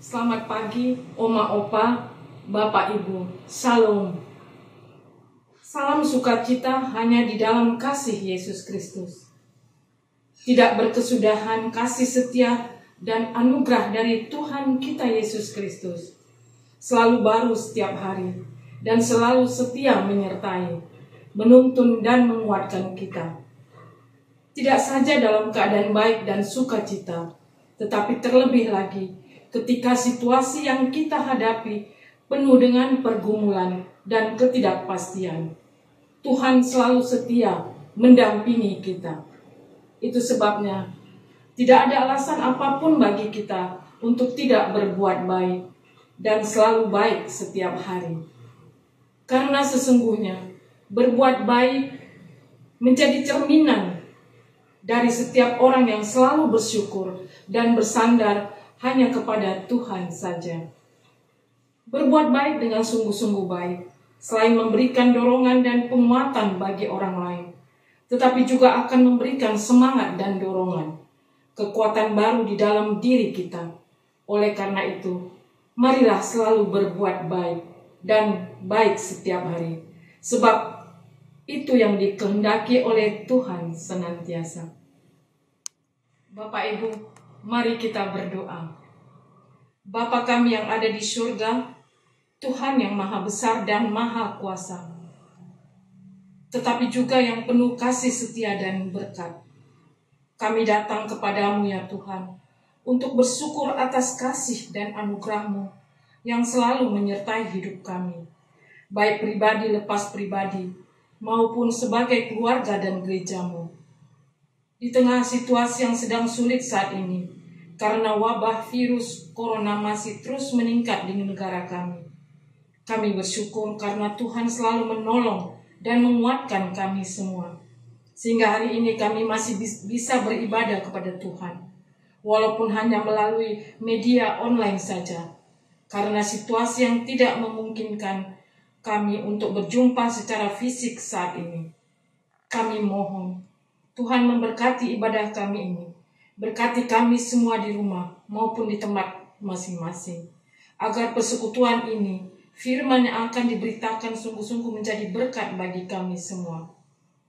Selamat pagi, Oma Opa, Bapak Ibu, Shalom. Salam sukacita hanya di dalam kasih Yesus Kristus. Tidak berkesudahan kasih setia dan anugerah dari Tuhan kita Yesus Kristus. Selalu baru setiap hari dan selalu setia menyertai, menuntun dan menguatkan kita. Tidak saja dalam keadaan baik dan sukacita, tetapi terlebih lagi ketika situasi yang kita hadapi penuh dengan pergumulan dan ketidakpastian. Tuhan selalu setia mendampingi kita. Itu sebabnya tidak ada alasan apapun bagi kita untuk tidak berbuat baik dan selalu baik setiap hari. Karena sesungguhnya berbuat baik menjadi cerminan dari setiap orang yang selalu bersyukur dan bersandar hanya kepada Tuhan saja. Berbuat baik dengan sungguh-sungguh baik, selain memberikan dorongan dan penguatan bagi orang lain, tetapi juga akan memberikan semangat dan dorongan, kekuatan baru di dalam diri kita. Oleh karena itu, marilah selalu berbuat baik dan baik setiap hari, sebab itu yang dikehendaki oleh Tuhan senantiasa. Bapak Ibu, mari kita berdoa. Bapa kami yang ada di surga, Tuhan yang maha besar dan maha kuasa, tetapi juga yang penuh kasih setia dan berkat. Kami datang kepadamu ya Tuhan, untuk bersyukur atas kasih dan anugerah-Mu yang selalu menyertai hidup kami, baik pribadi lepas pribadi, maupun sebagai keluarga dan gereja-Mu. Di tengah situasi yang sedang sulit saat ini, karena wabah virus corona masih terus meningkat di negara kami. Kami bersyukur karena Tuhan selalu menolong dan menguatkan kami semua. Sehingga hari ini kami masih bisa beribadah kepada Tuhan. Walaupun hanya melalui media online saja. Karena situasi yang tidak memungkinkan kami untuk berjumpa secara fisik saat ini. Kami mohon Tuhan memberkati ibadah kami ini. Berkati kami semua di rumah maupun di tempat masing-masing. Agar persekutuan ini, firman yang akan diberitakan sungguh-sungguh menjadi berkat bagi kami semua.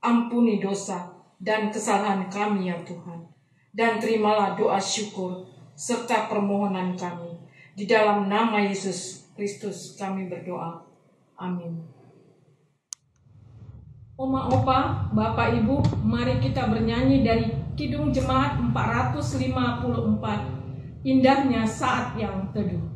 Ampuni dosa dan kesalahan kami ya Tuhan. Dan terimalah doa syukur serta permohonan kami. Di dalam nama Yesus Kristus kami berdoa. Amin. Oma Opa, Bapak Ibu, mari kita bernyanyi dari Kidung Jemaat 454, Indahnya Saat Yang Teduh.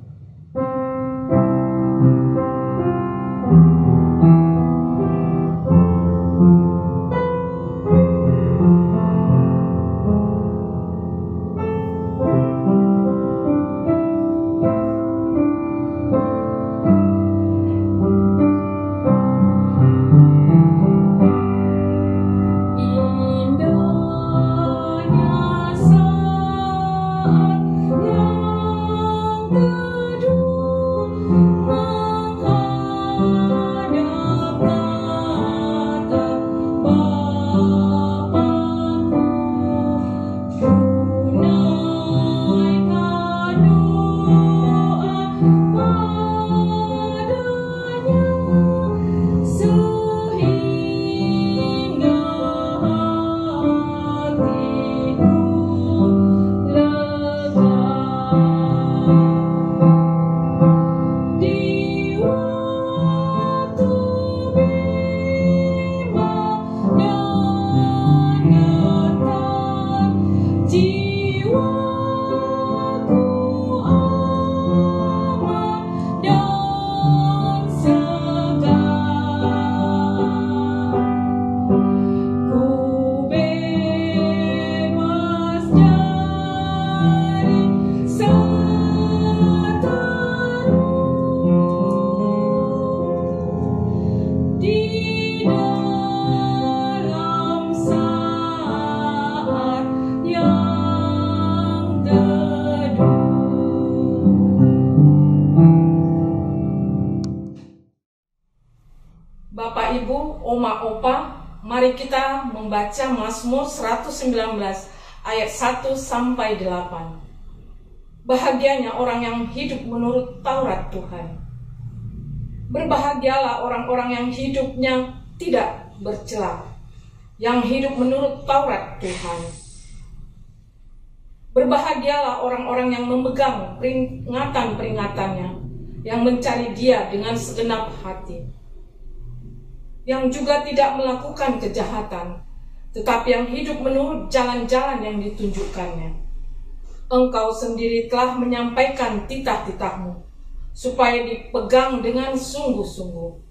Bapak Ibu, Oma Opa, mari kita membaca Mazmur 119 ayat 1 sampai 8. Bahagianya orang yang hidup menurut Taurat Tuhan. Berbahagialah orang-orang yang hidupnya tidak bercela, yang hidup menurut Taurat Tuhan. Berbahagialah orang-orang yang memegang peringatan-peringatannya, yang mencari Dia dengan segenap hati, yang juga tidak melakukan kejahatan, tetapi yang hidup menurut jalan-jalan yang ditunjukkannya. Engkau sendiri telah menyampaikan titah-titahmu, supaya dipegang dengan sungguh-sungguh.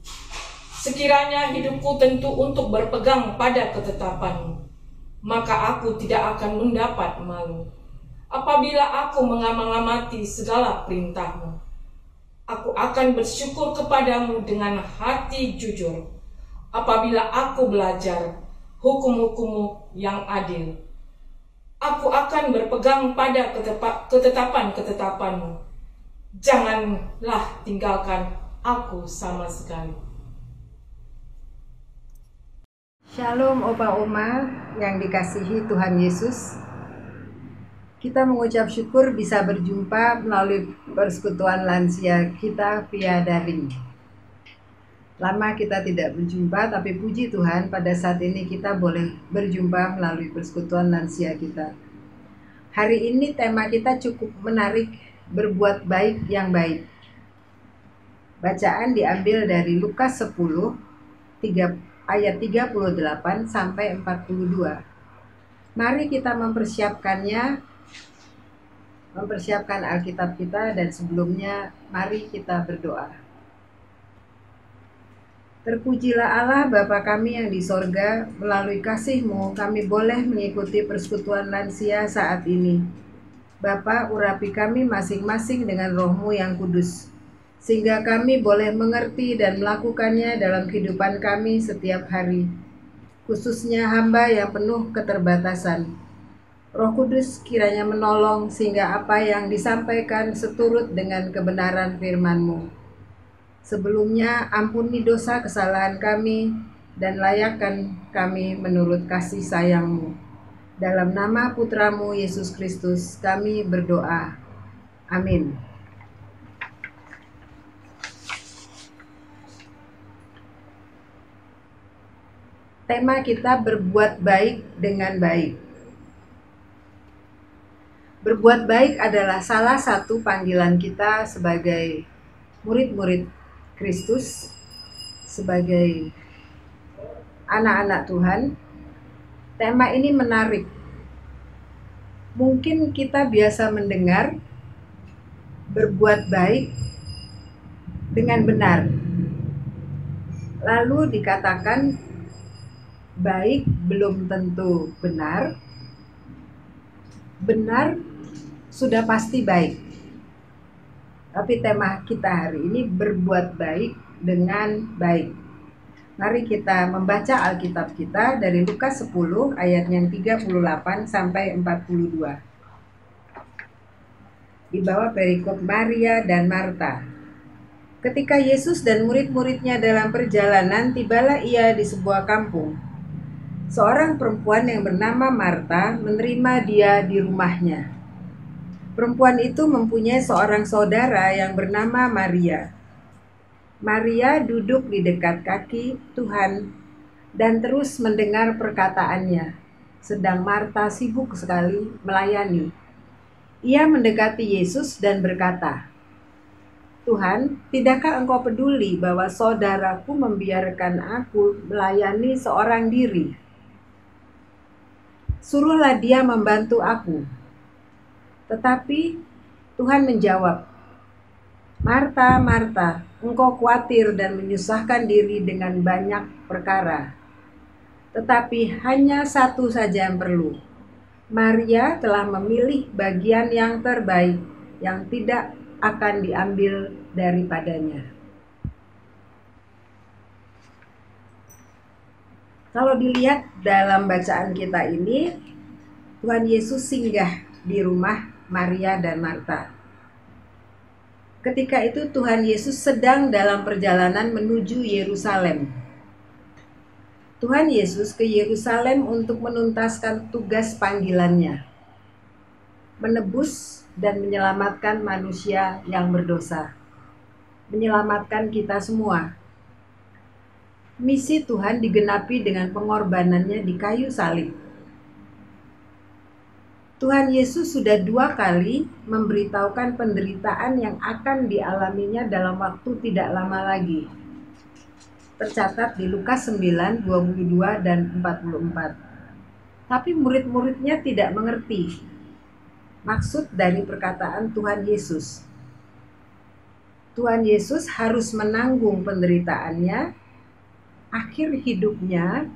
Sekiranya hidupku tentu untuk berpegang pada ketetapanmu, maka aku tidak akan mendapat malu. Apabila aku mengamati segala perintahmu, aku akan bersyukur kepadamu dengan hati jujur. Apabila aku belajar hukum-hukummu yang adil, aku akan berpegang pada ketetapan-ketetapanmu. Janganlah tinggalkan aku sama sekali. Shalom Opa Oma yang dikasihi Tuhan Yesus. Kita mengucap syukur bisa berjumpa melalui persekutuan lansia kita via daring. Lama kita tidak berjumpa, tapi puji Tuhan pada saat ini kita boleh berjumpa melalui persekutuan lansia kita. Hari ini tema kita cukup menarik, berbuat baik yang baik. Bacaan diambil dari Lukas 10 ayat 38 sampai 42. Mari kita mempersiapkan Alkitab kita, dan sebelumnya mari kita berdoa. Terpujilah Allah Bapa kami yang di sorga, melalui kasih-Mu kami boleh mengikuti persekutuan lansia saat ini. Bapa, urapi kami masing-masing dengan Roh-Mu yang kudus, sehingga kami boleh mengerti dan melakukannya dalam kehidupan kami setiap hari, khususnya hamba yang penuh keterbatasan. Roh Kudus kiranya menolong sehingga apa yang disampaikan seturut dengan kebenaran firman-Mu. Sebelumnya, ampuni dosa kesalahan kami dan layakkan kami menurut kasih sayang-Mu. Dalam nama Putra-Mu Yesus Kristus kami berdoa. Amin. Tema kita berbuat baik dengan baik. Berbuat baik adalah salah satu panggilan kita sebagai murid-murid Kristus, sebagai anak-anak Tuhan. Tema ini menarik. Mungkin kita biasa mendengar berbuat baik dengan benar. Lalu dikatakan baik belum tentu benar. Benar sudah pasti baik. Tapi tema kita hari ini berbuat baik dengan baik. Mari kita membaca Alkitab kita dari Lukas 10 ayat yang 38 sampai 42. Di bawah perikop Maria dan Marta. Ketika Yesus dan murid-muridnya dalam perjalanan, tibalah ia di sebuah kampung. Seorang perempuan yang bernama Marta menerima dia di rumahnya. Perempuan itu mempunyai seorang saudara yang bernama Maria. Maria duduk di dekat kaki Tuhan dan terus mendengar perkataannya, sedang Marta sibuk sekali melayani. Ia mendekati Yesus dan berkata, "Tuhan, tidakkah Engkau peduli bahwa saudaraku membiarkan aku melayani seorang diri? Suruhlah dia membantu aku." Tetapi Tuhan menjawab, "Marta, Marta, engkau khawatir dan menyusahkan diri dengan banyak perkara. Tetapi hanya satu saja yang perlu. Maria telah memilih bagian yang terbaik, yang tidak akan diambil daripadanya." Kalau dilihat dalam bacaan kita ini, Tuhan Yesus singgah di rumah Maria dan Marta. Ketika itu Tuhan Yesus sedang dalam perjalanan menuju Yerusalem. Tuhan Yesus ke Yerusalem untuk menuntaskan tugas panggilannya, menebus dan menyelamatkan manusia yang berdosa. Menyelamatkan kita semua. Misi Tuhan digenapi dengan pengorbanannya di kayu salib. Tuhan Yesus sudah 2 kali memberitahukan penderitaan yang akan dialaminya dalam waktu tidak lama lagi. Tercatat di Lukas 9, 22 dan 44. Tapi murid-muridnya tidak mengerti maksud dari perkataan Tuhan Yesus. Tuhan Yesus harus menanggung penderitaannya, akhir hidupnya,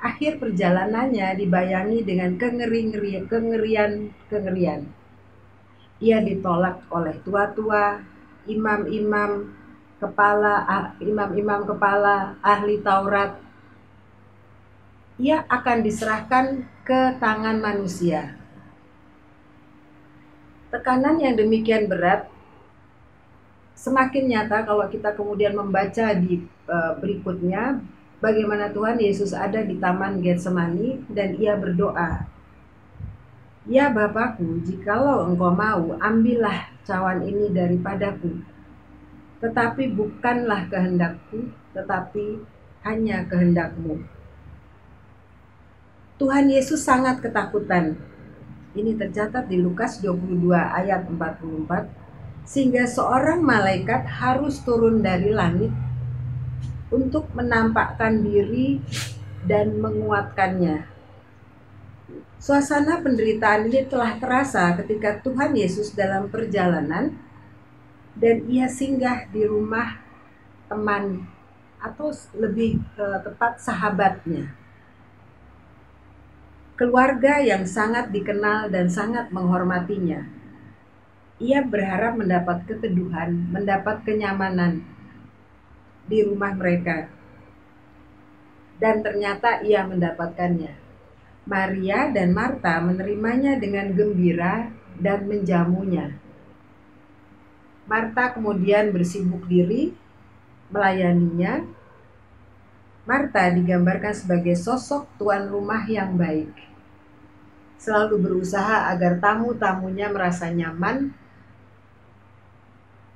akhir perjalanannya dibayangi dengan kengerian. Ia ditolak oleh tua-tua, imam-imam kepala, ahli Taurat. Ia akan diserahkan ke tangan manusia. Tekanan yang demikian berat semakin nyata kalau kita kemudian membaca di berikutnya bagaimana Tuhan Yesus ada di Taman Getsemani dan ia berdoa, "Ya Bapakku, jikalau Engkau mau, ambillah cawan ini daripadaku. Tetapi bukanlah kehendakku, tetapi hanya kehendak-Mu." Tuhan Yesus sangat ketakutan. Ini tercatat di Lukas 22 ayat 44, sehingga seorang malaikat harus turun dari langit untuk menampakkan diri dan menguatkannya. Suasana penderitaan ini telah terasa ketika Tuhan Yesus dalam perjalanan dan ia singgah di rumah teman atau lebih tepat sahabatnya. Keluarga yang sangat dikenal dan sangat menghormatinya. Ia berharap mendapat keteduhan, mendapat kenyamanan di rumah mereka. Dan ternyata ia mendapatkannya. Maria dan Marta menerimanya dengan gembira dan menjamunya. Marta kemudian bersibuk diri melayaninya. Marta digambarkan sebagai sosok tuan rumah yang baik. Selalu berusaha agar tamu-tamunya merasa nyaman.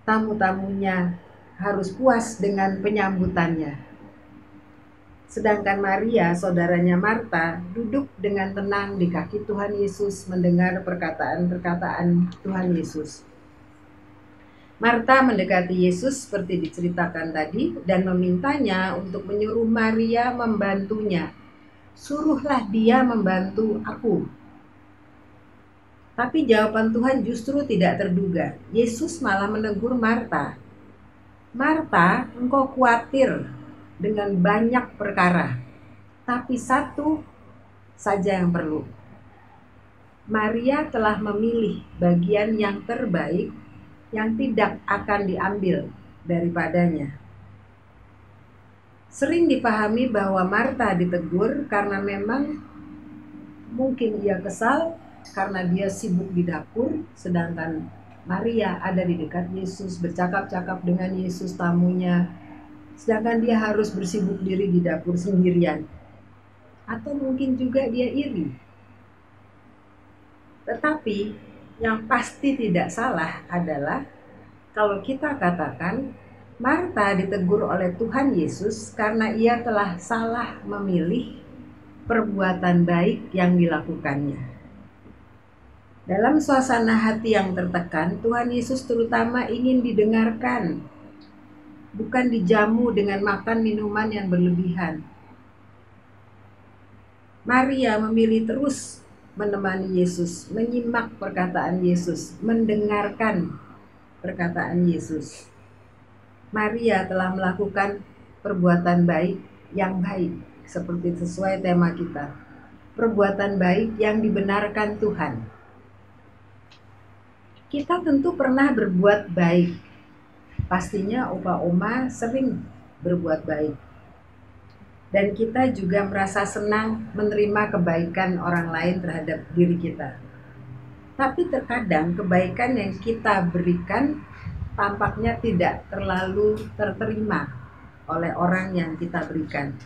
Tamu-tamunya harus puas dengan penyambutannya. Sedangkan Maria, saudaranya Marta, duduk dengan tenang di kaki Tuhan Yesus mendengar perkataan-perkataan Tuhan Yesus. Marta mendekati Yesus seperti diceritakan tadi dan memintanya untuk menyuruh Maria membantunya. "Suruhlah dia membantu aku." Tapi jawaban Tuhan justru tidak terduga. Yesus malah menegur Marta. "Marta, engkau khawatir dengan banyak perkara, tapi satu saja yang perlu. Maria telah memilih bagian yang terbaik yang tidak akan diambil daripadanya." Sering dipahami bahwa Marta ditegur karena memang mungkin ia kesal karena dia sibuk di dapur, sedangkan Maria ada di dekat Yesus, bercakap-cakap dengan Yesus tamunya, sedangkan dia harus bersibuk diri di dapur sendirian. Atau mungkin juga dia iri. Tetapi yang pasti tidak salah adalah kalau kita katakan Marta ditegur oleh Tuhan Yesus karena ia telah salah memilih perbuatan baik yang dilakukannya. Dalam suasana hati yang tertekan, Tuhan Yesus terutama ingin didengarkan, bukan dijamu dengan makan minuman yang berlebihan. Maria memilih terus menemani Yesus, menyimak perkataan Yesus, mendengarkan perkataan Yesus. Maria telah melakukan perbuatan baik yang baik, seperti sesuai tema kita. Perbuatan baik yang dibenarkan Tuhan. Kita tentu pernah berbuat baik. Pastinya opa-oma sering berbuat baik. Dan kita juga merasa senang menerima kebaikan orang lain terhadap diri kita. Tapi terkadang kebaikan yang kita berikan tampaknya tidak terlalu terterima oleh orang yang kita berikan.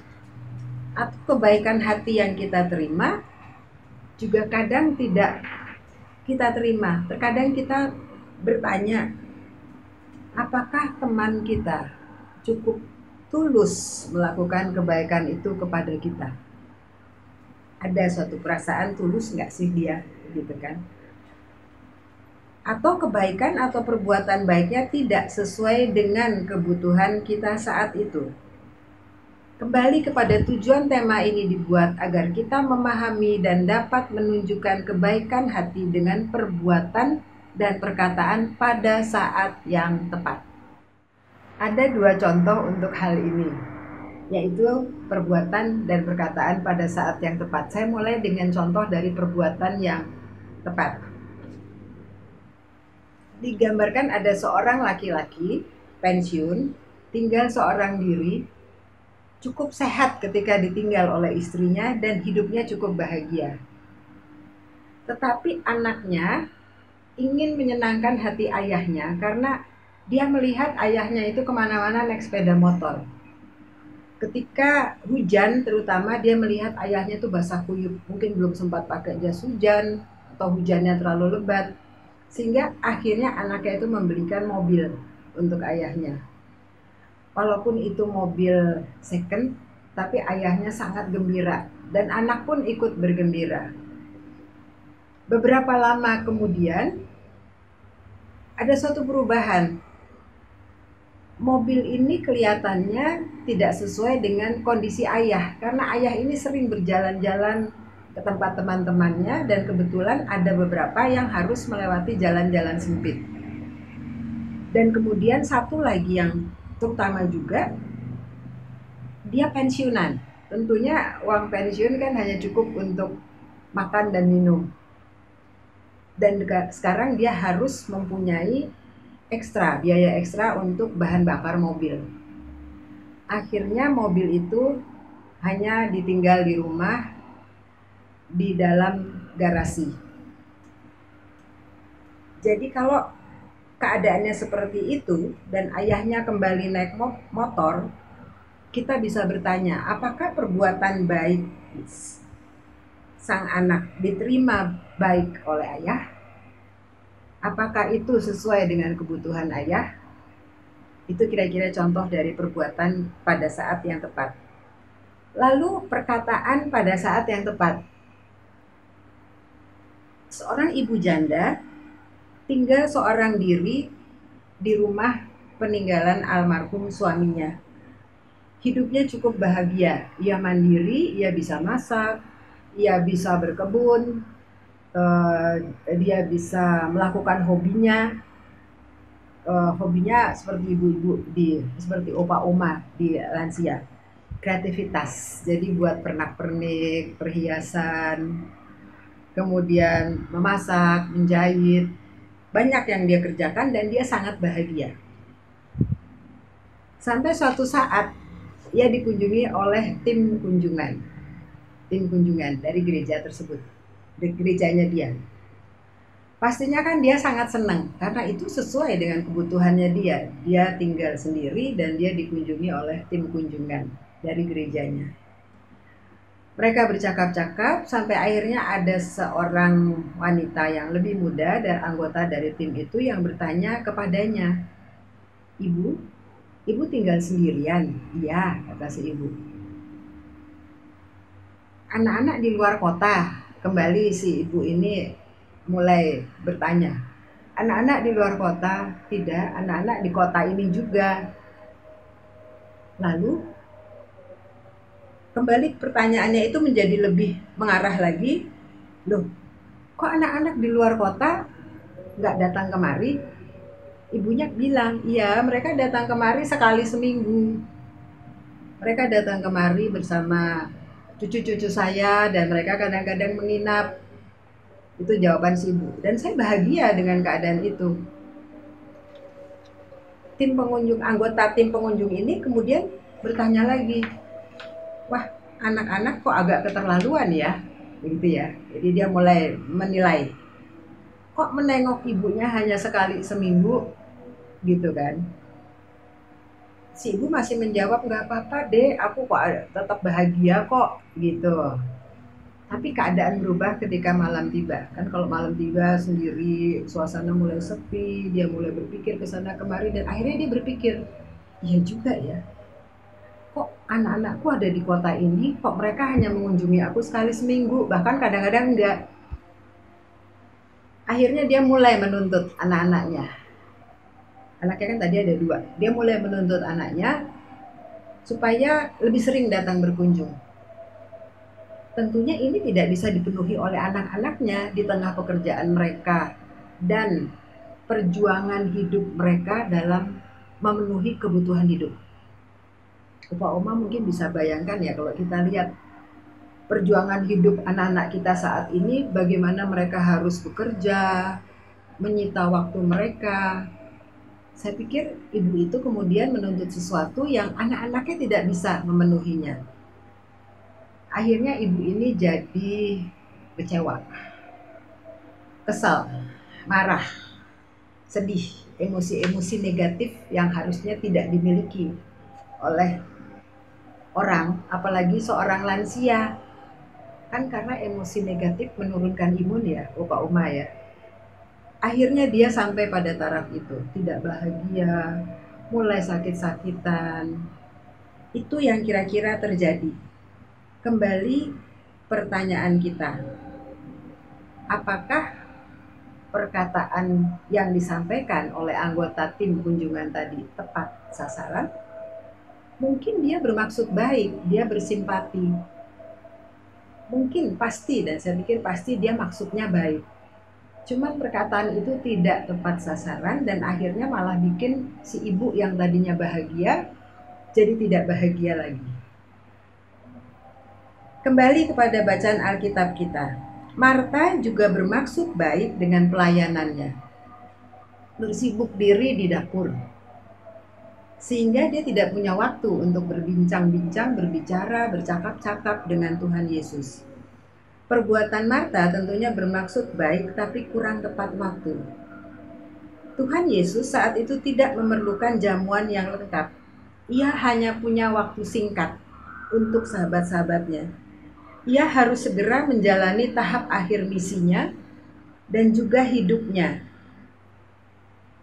Atau kebaikan hati yang kita terima juga kadang tidak kita terima. Terkadang kita bertanya, apakah teman kita cukup tulus melakukan kebaikan itu kepada kita? Ada suatu perasaan tulus nggak sih dia, gitu kan? Atau kebaikan atau perbuatan baiknya tidak sesuai dengan kebutuhan kita saat itu. Kembali kepada tujuan tema ini dibuat agar kita memahami dan dapat menunjukkan kebaikan hati dengan perbuatan dan perkataan pada saat yang tepat. Ada dua contoh untuk hal ini, yaitu perbuatan dan perkataan pada saat yang tepat. Saya mulai dengan contoh dari perbuatan yang tepat. Digambarkan ada seorang laki-laki pensiun, tinggal seorang diri, cukup sehat ketika ditinggal oleh istrinya dan hidupnya cukup bahagia. Tetapi anaknya ingin menyenangkan hati ayahnya karena dia melihat ayahnya itu kemana-mana naik sepeda motor. Ketika hujan terutama dia melihat ayahnya itu basah kuyup, mungkin belum sempat pakai jas hujan atau hujannya terlalu lebat, sehingga akhirnya anaknya itu membelikan mobil untuk ayahnya. Walaupun itu mobil second, tapi ayahnya sangat gembira dan anak pun ikut bergembira. Beberapa lama kemudian ada suatu perubahan. Mobil ini kelihatannya tidak sesuai dengan kondisi ayah, karena ayah ini sering berjalan-jalan ke tempat teman-temannya dan kebetulan ada beberapa yang harus melewati jalan-jalan sempit. Dan kemudian satu lagi yang terutama juga, dia pensiunan. Tentunya uang pensiun kan hanya cukup untuk makan dan minum. Dan sekarang dia harus mempunyai biaya ekstra untuk bahan bakar mobil. Akhirnya mobil itu hanya ditinggal di rumah di dalam garasi. Jadi kalau keadaannya seperti itu dan ayahnya kembali naik motor, kita bisa bertanya, apakah perbuatan baik sang anak diterima baik oleh ayah? Apakah itu sesuai dengan kebutuhan ayah? Itu kira-kira contoh dari perbuatan pada saat yang tepat. Lalu perkataan pada saat yang tepat. Seorang ibu janda tinggal seorang diri di rumah peninggalan almarhum suaminya. Hidupnya cukup bahagia, ia mandiri, ia bisa masak, ia bisa berkebun, dia bisa melakukan hobinya. Hobinya seperti ibu-ibu seperti opa-oma di lansia, kreativitas. Jadi buat pernak-pernik, perhiasan, kemudian memasak, menjahit, banyak yang dia kerjakan dan dia sangat bahagia. Sampai suatu saat ia dikunjungi oleh tim kunjungan dari gereja tersebut, dari gerejanya dia. Pastinya kan dia sangat senang karena itu sesuai dengan kebutuhannya dia. Dia tinggal sendiri dan dia dikunjungi oleh tim kunjungan dari gerejanya. Mereka bercakap-cakap sampai akhirnya ada seorang wanita yang lebih muda dan anggota dari tim itu yang bertanya kepadanya, Ibu tinggal sendirian? Iya, kata si ibu. Anak-anak di luar kota. Kembali si ibu ini mulai bertanya, anak-anak di luar kota? Tidak, anak-anak di kota ini juga. Lalu kembali pertanyaannya itu menjadi lebih mengarah lagi. Loh, kok anak-anak di luar kota nggak datang kemari? Ibunya bilang, iya mereka datang kemari sekali seminggu. Mereka datang kemari bersama cucu-cucu saya dan mereka kadang-kadang menginap. Itu jawaban si ibu. Dan saya bahagia dengan keadaan itu. Anggota tim pengunjung ini kemudian bertanya lagi, wah anak-anak kok agak keterlaluan ya, begitu ya. Jadi dia mulai menilai, kok menengok ibunya hanya sekali seminggu, gitu kan. Si ibu masih menjawab, nggak apa-apa deh, aku kok tetap bahagia kok, gitu. Tapi keadaan berubah ketika malam tiba. Kan kalau malam tiba sendiri, suasana mulai sepi, dia mulai berpikir ke sana kemari, dan akhirnya dia berpikir, iya juga ya, kok anak-anakku ada di kota ini, kok mereka hanya mengunjungi aku sekali seminggu, bahkan kadang-kadang enggak. Akhirnya dia mulai menuntut anak-anaknya. Anaknya kan tadi ada 2. Dia mulai menuntut anaknya supaya lebih sering datang berkunjung. Tentunya ini tidak bisa dipenuhi oleh anak-anaknya di tengah pekerjaan mereka dan perjuangan hidup mereka dalam memenuhi kebutuhan hidup. Opa Oma mungkin bisa bayangkan ya, kalau kita lihat perjuangan hidup anak-anak kita saat ini, bagaimana mereka harus bekerja, menyita waktu mereka. Saya pikir ibu itu kemudian menuntut sesuatu yang anak-anaknya tidak bisa memenuhinya. Akhirnya ibu ini jadi kecewa, kesal, marah, sedih, emosi-emosi negatif yang harusnya tidak dimiliki oleh orang, apalagi seorang lansia. Kan karena emosi negatif menurunkan imun ya, Opa Oma ya. Akhirnya dia sampai pada taraf itu, tidak bahagia, mulai sakit-sakitan. Itu yang kira-kira terjadi. Kembali pertanyaan kita, apakah perkataan yang disampaikan oleh anggota tim kunjungan tadi tepat sasaran? Mungkin dia bermaksud baik, dia bersimpati. Mungkin pasti, dan saya pikir pasti dia maksudnya baik. Cuman perkataan itu tidak tepat sasaran dan akhirnya malah bikin si ibu yang tadinya bahagia jadi tidak bahagia lagi. Kembali kepada bacaan Alkitab kita. Marta juga bermaksud baik dengan pelayanannya. Bersibuk diri di dapur. Sehingga dia tidak punya waktu untuk berbincang-bincang, berbicara, bercakap-cakap dengan Tuhan Yesus. Perbuatan Marta tentunya bermaksud baik tapi kurang tepat waktu. Tuhan Yesus saat itu tidak memerlukan jamuan yang lengkap. Ia hanya punya waktu singkat untuk sahabat-sahabatnya. Ia harus segera menjalani tahap akhir misinya dan juga hidupnya.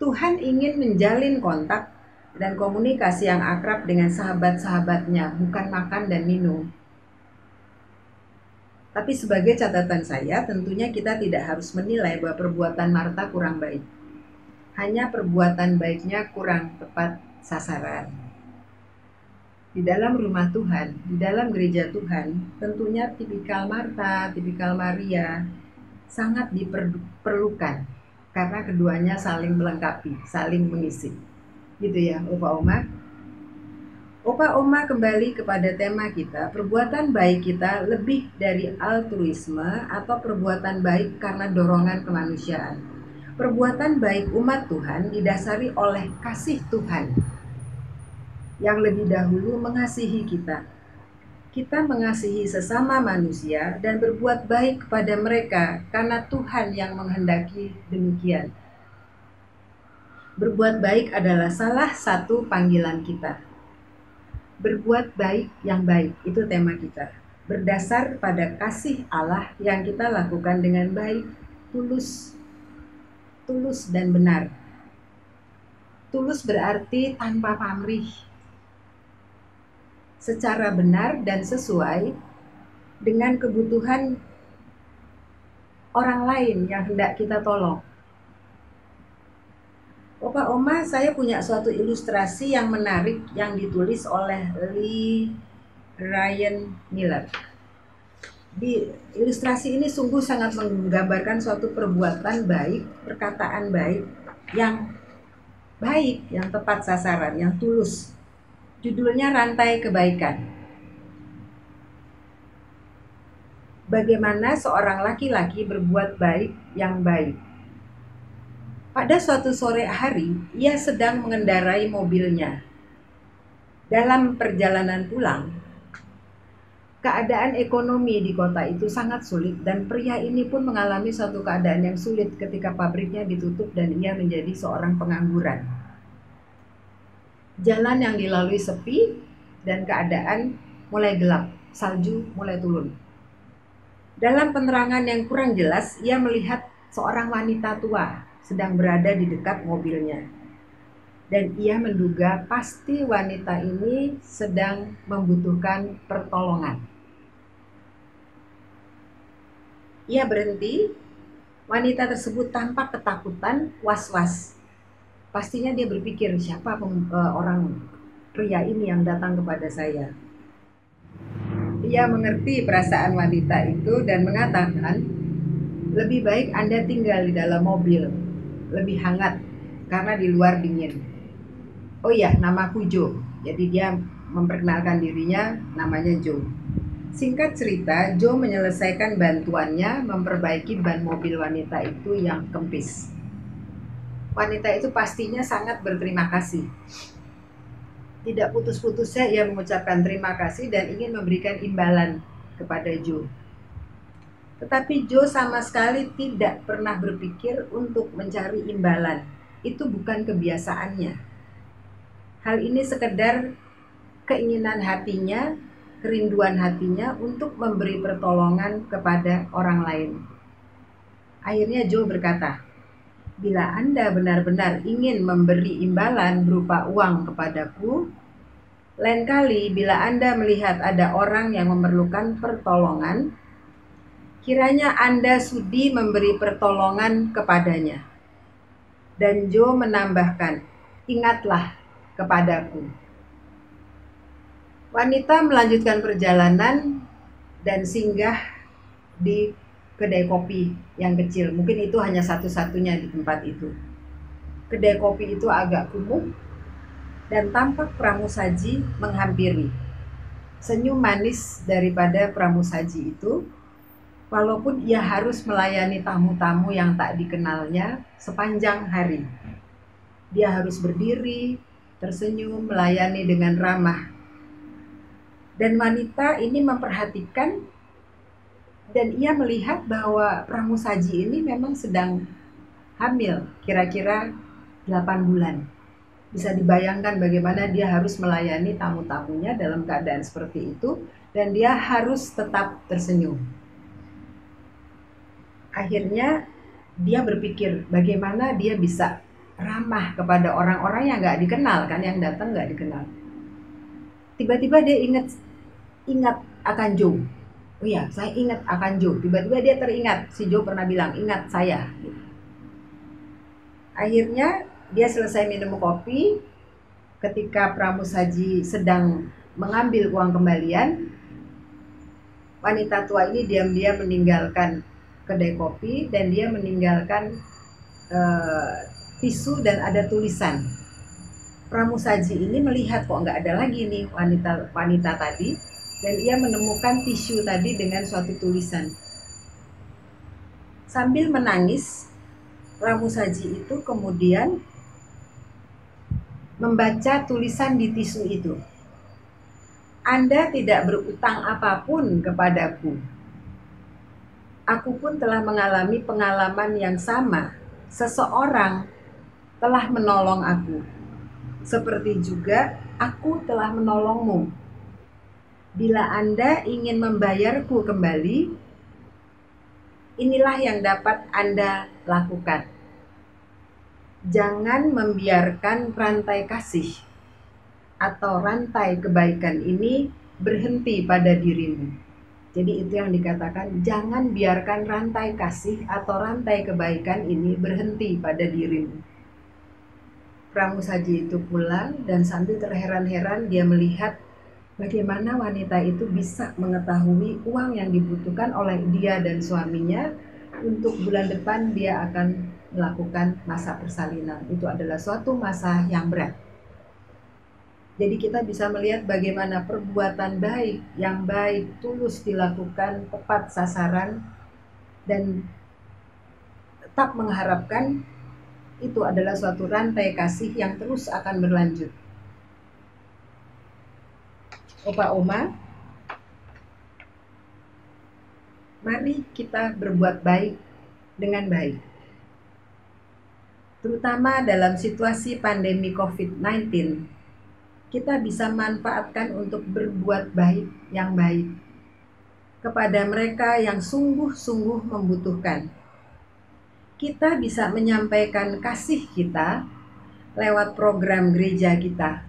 Tuhan ingin menjalin kontak dan komunikasi yang akrab dengan sahabat-sahabatnya, bukan makan dan minum. Tapi sebagai catatan saya, tentunya kita tidak harus menilai bahwa perbuatan Marta kurang baik. Hanya perbuatan baiknya kurang tepat sasaran. Di dalam rumah Tuhan, di dalam gereja Tuhan, tentunya tipikal Marta, tipikal Maria sangat diperlukan. Karena keduanya saling melengkapi, saling mengisi. Gitu ya, Opa Oma. Opa Oma kembali kepada tema kita, perbuatan baik kita lebih dari altruisme atau perbuatan baik karena dorongan kemanusiaan. Perbuatan baik umat Tuhan didasari oleh kasih Tuhan yang lebih dahulu mengasihi kita. Kita mengasihi sesama manusia dan berbuat baik kepada mereka karena Tuhan yang menghendaki demikian. Berbuat baik adalah salah satu panggilan kita. Berbuat baik yang baik, itu tema kita. Berdasar pada kasih Allah yang kita lakukan dengan baik, tulus dan benar. Tulus berarti tanpa pamrih. Secara benar dan sesuai dengan kebutuhan orang lain yang hendak kita tolong. Opa Oma, saya punya suatu ilustrasi yang menarik yang ditulis oleh Lee Ryan Miller. Di ilustrasi ini sungguh sangat menggambarkan suatu perbuatan baik, perkataan baik, yang tepat sasaran, yang tulus. Judulnya Rantai Kebaikan. Bagaimana seorang laki-laki berbuat baik yang baik. Pada suatu sore hari, ia sedang mengendarai mobilnya. Dalam perjalanan pulang, keadaan ekonomi di kota itu sangat sulit dan pria ini pun mengalami suatu keadaan yang sulit ketika pabriknya ditutup dan ia menjadi seorang pengangguran. Jalan yang dilalui sepi dan keadaan mulai gelap, salju mulai turun. Dalam penerangan yang kurang jelas, ia melihat seorang wanita tua sedang berada di dekat mobilnya. Dan ia menduga pasti wanita ini sedang membutuhkan pertolongan. Ia berhenti. Wanita tersebut tampak ketakutan, was-was. Pastinya dia berpikir, siapa orang pria ini yang datang kepada saya. Ia mengerti perasaan wanita itu dan mengatakan, lebih baik Anda tinggal di dalam mobil, lebih hangat karena di luar dingin. Oh iya, namaku Joe. Jadi dia memperkenalkan dirinya, namanya Joe. Singkat cerita, Joe menyelesaikan bantuannya memperbaiki ban mobil wanita itu yang kempis. Wanita itu pastinya sangat berterima kasih. Tidak putus-putusnya ia mengucapkan terima kasih dan ingin memberikan imbalan kepada Joe. Tetapi Joe sama sekali tidak pernah berpikir untuk mencari imbalan. Itu bukan kebiasaannya. Hal ini sekedar keinginan hatinya, kerinduan hatinya untuk memberi pertolongan kepada orang lain. Akhirnya Joe berkata, bila Anda benar-benar ingin memberi imbalan berupa uang kepadaku, lain kali bila Anda melihat ada orang yang memerlukan pertolongan, kiranya Anda sudi memberi pertolongan kepadanya. Dan Joe menambahkan, ingatlah kepadaku. Wanita melanjutkan perjalanan dan singgah di kedai kopi yang kecil. Mungkin itu hanya satu-satunya di tempat itu. Kedai kopi itu agak kumuh dan tampak pramusaji menghampiri. Senyum manis daripada pramusaji itu, walaupun ia harus melayani tamu-tamu yang tak dikenalnya sepanjang hari. Dia harus berdiri, tersenyum, melayani dengan ramah. Dan wanita ini memperhatikan dan ia melihat bahwa pramusaji ini memang sedang hamil, kira-kira 8 bulan. Bisa dibayangkan bagaimana dia harus melayani tamu-tamunya dalam keadaan seperti itu dan dia harus tetap tersenyum. Akhirnya dia berpikir bagaimana dia bisa ramah kepada orang-orang yang gak dikenal kan, yang datang gak dikenal. Tiba-tiba dia ingat akan Joe. Oh iya, saya ingat akan Joe. Tiba-tiba dia teringat, si Joe pernah bilang, ingat saya. Akhirnya dia selesai minum kopi. Ketika pramusaji sedang mengambil uang kembalian, wanita tua ini diam-diam meninggalkan kedai kopi dan dia meninggalkan tisu dan ada tulisan. Pramusaji ini melihat kok nggak ada lagi nih wanita tadi, dan ia menemukan tisu tadi dengan suatu tulisan. Sambil menangis, pramusaji itu kemudian membaca tulisan di tisu itu. Anda tidak berutang apapun kepadaku. Aku pun telah mengalami pengalaman yang sama. Seseorang telah menolong aku. Seperti juga aku telah menolongmu. Bila Anda ingin membayarku kembali, inilah yang dapat Anda lakukan. Jangan membiarkan rantai kasih atau rantai kebaikan ini berhenti pada dirimu. Jadi itu yang dikatakan, jangan biarkan rantai kasih atau rantai kebaikan ini berhenti pada dirimu. Pramusaji itu pulang dan sambil terheran-heran dia melihat bagaimana wanita itu bisa mengetahui uang yang dibutuhkan oleh dia dan suaminya untuk bulan depan dia akan melakukan masa persalinan. Itu adalah suatu masa yang berat. Jadi kita bisa melihat bagaimana perbuatan baik, yang baik, tulus dilakukan, tepat sasaran, dan tetap mengharapkan itu adalah suatu rantai kasih yang terus akan berlanjut. Opa Oma, mari kita berbuat baik dengan baik. Terutama dalam situasi pandemi COVID-19, kita bisa manfaatkan untuk berbuat baik yang baik. kepada mereka yang sungguh-sungguh membutuhkan. Kita bisa menyampaikan kasih kita lewat program gereja kita,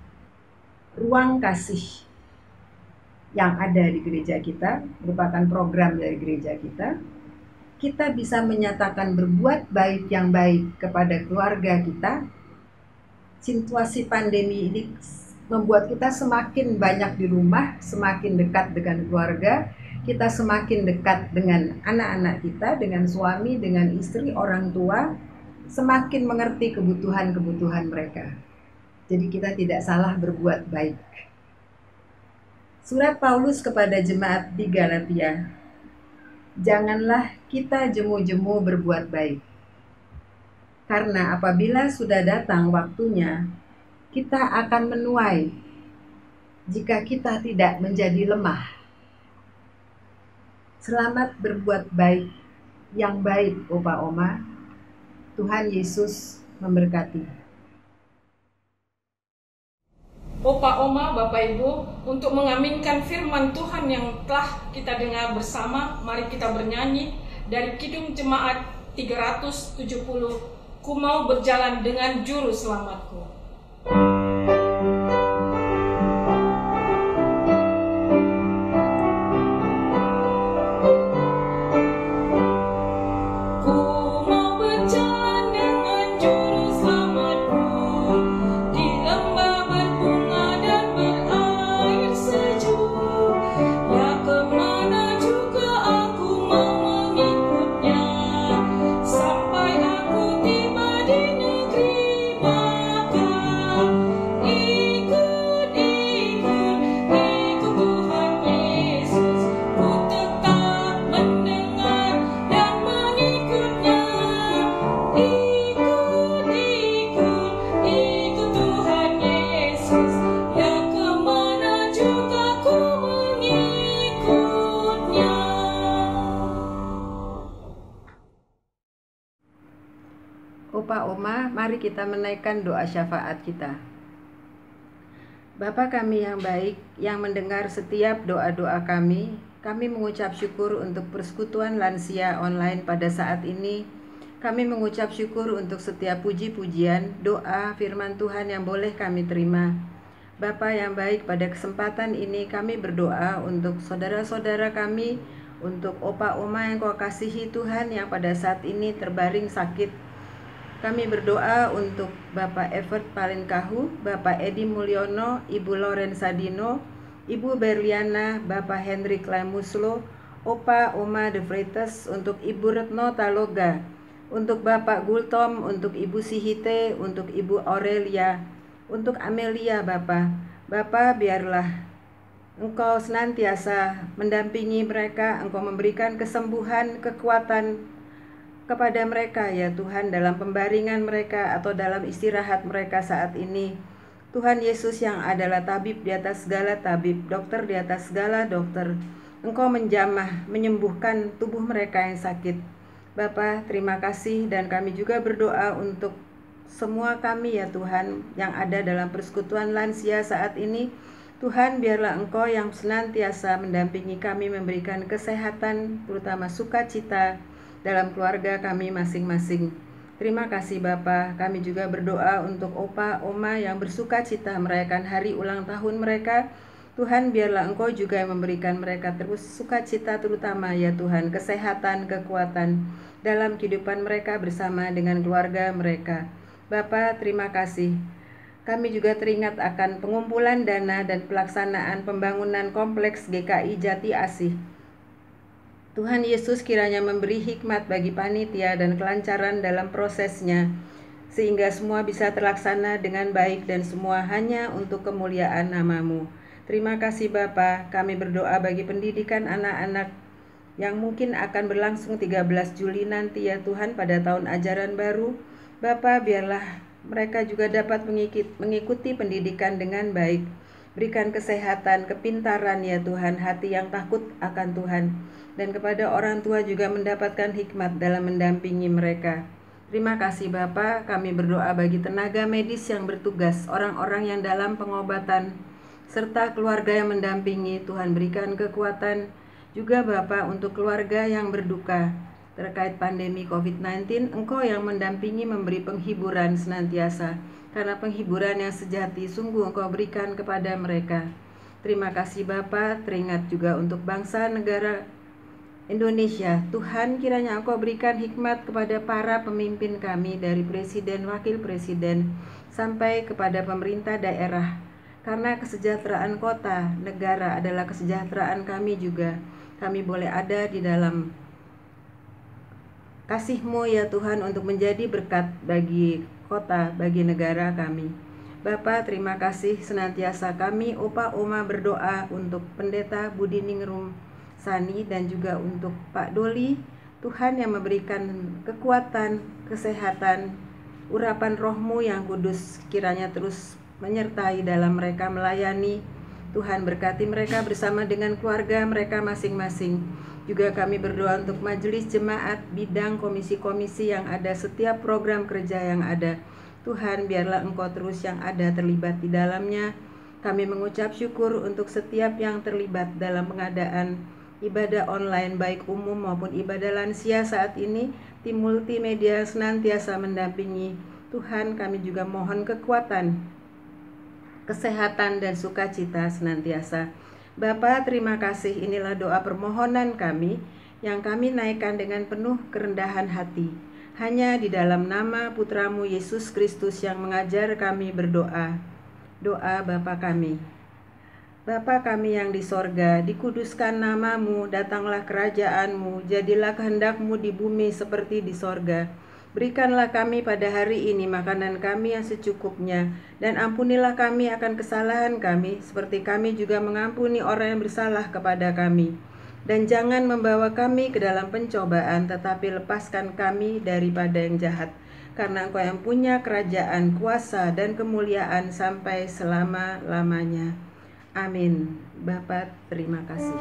Ruang Kasih, yang ada di gereja kita, merupakan program dari gereja kita. Kita bisa menyatakan berbuat baik yang baik kepada keluarga kita. Situasi pandemi ini membuat kita semakin banyak di rumah, semakin dekat dengan keluarga, kita semakin dekat dengan anak-anak kita, dengan suami, dengan istri, orang tua, semakin mengerti kebutuhan-kebutuhan mereka. Jadi kita tidak salah berbuat baik. Surat Paulus kepada jemaat di Galatia. Janganlah kita jemu-jemu berbuat baik. Karena apabila sudah datang waktunya, kita akan menuai jika kita tidak menjadi lemah. Selamat berbuat baik, yang baik, Opa Oma. Tuhan Yesus memberkati. Opa Oma, Bapak Ibu, untuk mengaminkan firman Tuhan yang telah kita dengar bersama, mari kita bernyanyi dari Kidung Jemaat 370, Ku mau berjalan dengan juru selamatku. Opa Oma, mari kita menaikkan doa syafaat kita. Bapa kami yang baik, yang mendengar setiap doa-doa kami mengucap syukur untuk persekutuan lansia online pada saat ini. Kami mengucap syukur untuk setiap puji-pujian, doa, firman Tuhan yang boleh kami terima. Bapa yang baik, pada kesempatan ini kami berdoa untuk saudara-saudara kami, untuk Opa Oma yang Kau kasihi Tuhan yang pada saat ini terbaring sakit. Kami berdoa untuk Bapak Evert Palinkahu, Bapak Edi Mulyono, Ibu Loren Sadino, Ibu Berliana, Bapak Hendrik Lemuslo, Opa Oma De Vreites, untuk Ibu Retno Taloga, untuk Bapak Gultom, untuk Ibu Sihite, untuk Ibu Aurelia, untuk Amelia Bapak. Bapak, biarlah Engkau senantiasa mendampingi mereka, Engkau memberikan kesembuhan, kekuatan kepada mereka ya Tuhan, dalam pembaringan mereka atau dalam istirahat mereka saat ini. Tuhan Yesus yang adalah tabib di atas segala tabib, dokter di atas segala dokter, Engkau menjamah, menyembuhkan tubuh mereka yang sakit. Bapa, terima kasih, dan kami juga berdoa untuk semua kami ya Tuhan yang ada dalam persekutuan lansia saat ini. Tuhan, biarlah Engkau yang senantiasa mendampingi kami, memberikan kesehatan, terutama sukacita dalam keluarga kami masing-masing. Terima kasih Bapa. Kami juga berdoa untuk Opa, Oma yang bersuka cita merayakan hari ulang tahun mereka. Tuhan, biarlah Engkau juga yang memberikan mereka terus sukacita, terutama ya Tuhan, kesehatan, kekuatan dalam kehidupan mereka bersama dengan keluarga mereka. Bapa, terima kasih. Kami juga teringat akan pengumpulan dana dan pelaksanaan pembangunan kompleks GKI Jati Asih. Tuhan Yesus kiranya memberi hikmat bagi panitia dan kelancaran dalam prosesnya, sehingga semua bisa terlaksana dengan baik dan semua hanya untuk kemuliaan nama-Mu. Terima kasih Bapa. Kami berdoa bagi pendidikan anak-anak yang mungkin akan berlangsung 13 Juli nanti ya Tuhan, pada tahun ajaran baru. Bapa, biarlah mereka juga dapat mengikuti pendidikan dengan baik. Berikan kesehatan, kepintaran ya Tuhan, hati yang takut akan Tuhan. Dan kepada orang tua juga mendapatkan hikmat dalam mendampingi mereka. Terima kasih Bapa. Kami berdoa bagi tenaga medis yang bertugas, orang-orang yang dalam pengobatan, serta keluarga yang mendampingi. Tuhan berikan kekuatan, Juga Bapa, untuk keluarga yang berduka terkait pandemi COVID-19, Engkau yang mendampingi memberi penghiburan senantiasa, karena penghiburan yang sejati sungguh Engkau berikan kepada mereka. Terima kasih Bapa, teringat juga untuk bangsa negara Indonesia. Tuhan, kiranya Engkau berikan hikmat kepada para pemimpin kami, dari presiden, wakil presiden, sampai kepada pemerintah daerah. Karena kesejahteraan kota, negara adalah kesejahteraan kami juga. Kami boleh ada di dalam kasih-Mu ya Tuhan, untuk menjadi berkat bagi kota, bagi negara kami. Bapa, terima kasih senantiasa kami Opa Oma berdoa untuk Pendeta Budi Ningrum Sani dan juga untuk Pak Doli. Tuhan yang memberikan kekuatan, kesehatan, urapan roh-Mu yang kudus kiranya terus menyertai dalam mereka melayani. Tuhan berkati mereka bersama dengan keluarga mereka masing-masing. Juga kami berdoa untuk majelis jemaat, bidang komisi-komisi yang ada, setiap program kerja yang ada. Tuhan, biarlah Engkau terus yang ada terlibat di dalamnya. Kami mengucap syukur untuk setiap yang terlibat dalam pengadaan ibadah online, baik umum maupun ibadah lansia saat ini. Tim multimedia senantiasa mendampingi. Tuhan, kami juga mohon kekuatan, kesehatan dan sukacita senantiasa. Bapa, terima kasih. Inilah doa permohonan kami yang kami naikkan dengan penuh kerendahan hati. Hanya di dalam nama Putra-Mu Yesus Kristus yang mengajar kami berdoa. Doa Bapa kami. Bapa kami yang di sorga, dikuduskan nama-Mu, datanglah kerajaan-Mu, jadilah kehendak-Mu di bumi seperti di sorga. Berikanlah kami pada hari ini makanan kami yang secukupnya, dan ampunilah kami akan kesalahan kami, seperti kami juga mengampuni orang yang bersalah kepada kami. Dan jangan membawa kami ke dalam pencobaan, tetapi lepaskan kami daripada yang jahat. Karena Engkau yang punya kerajaan, kuasa, dan kemuliaan sampai selama-lamanya. Amin. Bapa, terima kasih.